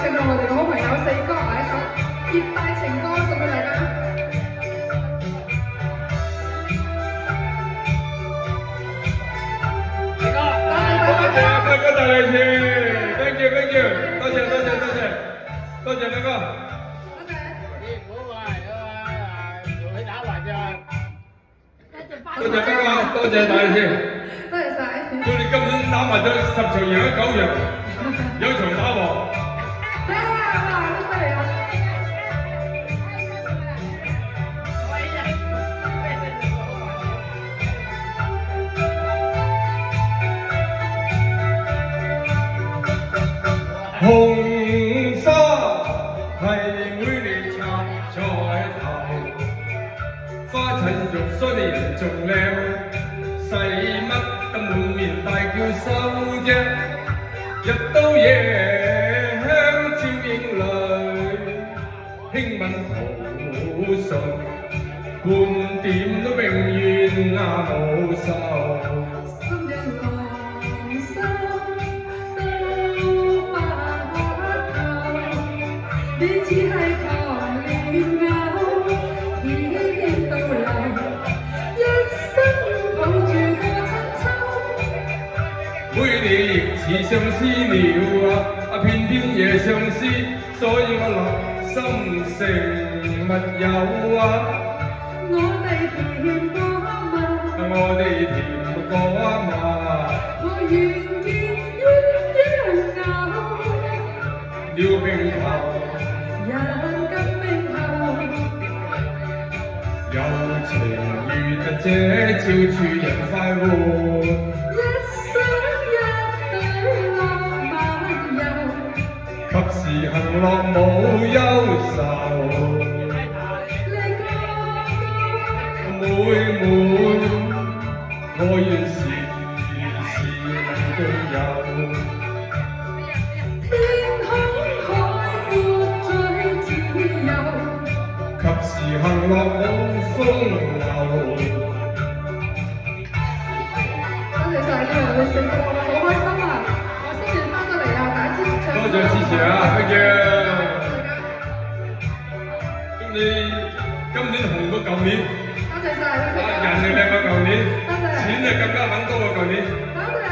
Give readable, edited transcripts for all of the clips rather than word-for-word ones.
請到我哋嘅好朋友四哥一首《熱帶情歌》送俾大家。大哥大利是 ，thank you， 多謝輝哥。多謝。多謝輝哥，多謝大利是。多謝晒。祝你今年打麻雀10場贏咗9場，有場打和。哇，好犀利啊！紅花係每年插在頭，花襯肉衰人仲靚，使乜得滿面大叫收啫？日到夜香照影淚，輕吻好順，半點都永遠無愁。你只係糖蓮藕，甜到流，一生抱住個親秋。每年亦似相思了偏偏夜相思，所以我立心成密友我哋甜過嘛，我哋甜過嘛，我願見鴛鴦撩冰球。人跟冰頭，有情願這照處人快活，一生一對浪漫遊，及時行樂無憂愁。妹，我願時能共有。及時行樂冇風流。多謝晒今日你四哥，好開心啊！我新年翻到嚟啊，第一次唱。多謝支持啊，thank you。祝你今年紅過舊年。多謝晒，人又靚過舊年，多謝。錢就更加揾多過舊年。多謝。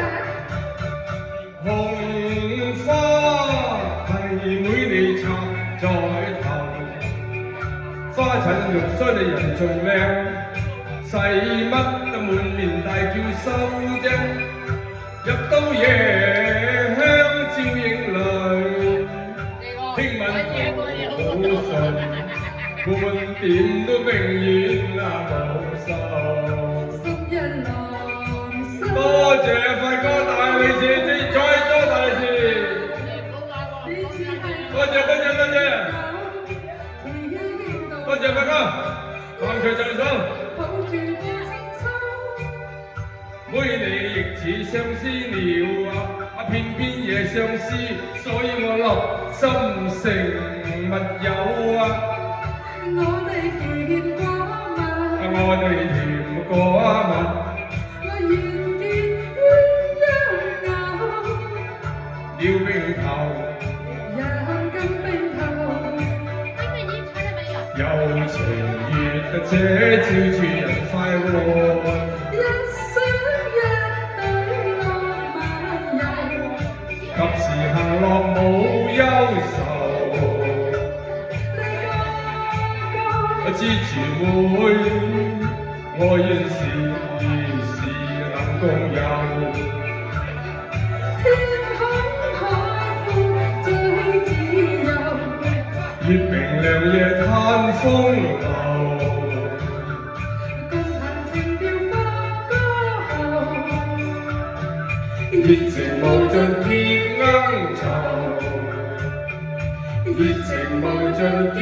紅花係每年插在頭。花襯肉衰你人仲靚，使乜得滿面大叫收啫？入到夜香照影淚，輕吻好順，半點都永遠無愁。心一浪心。多謝輝哥大利是，再多大利是。多謝。多謝輝哥，橫財就手。每年亦似相思了偏偏夜相思，所以我立心成密友我哋甜過嘛，我哋甜過嘛，我願見鴛鴦撩冰頭。人跟冰頭。有情願這照處人快活，一生一對浪漫遊，及時行樂無憂愁。支持會，我願時能共有。天空海闊最自由，月明亮夜嘆風流。共彈情調發歌喉，熱情無盡鐵鶯巢，熱情無盡鐵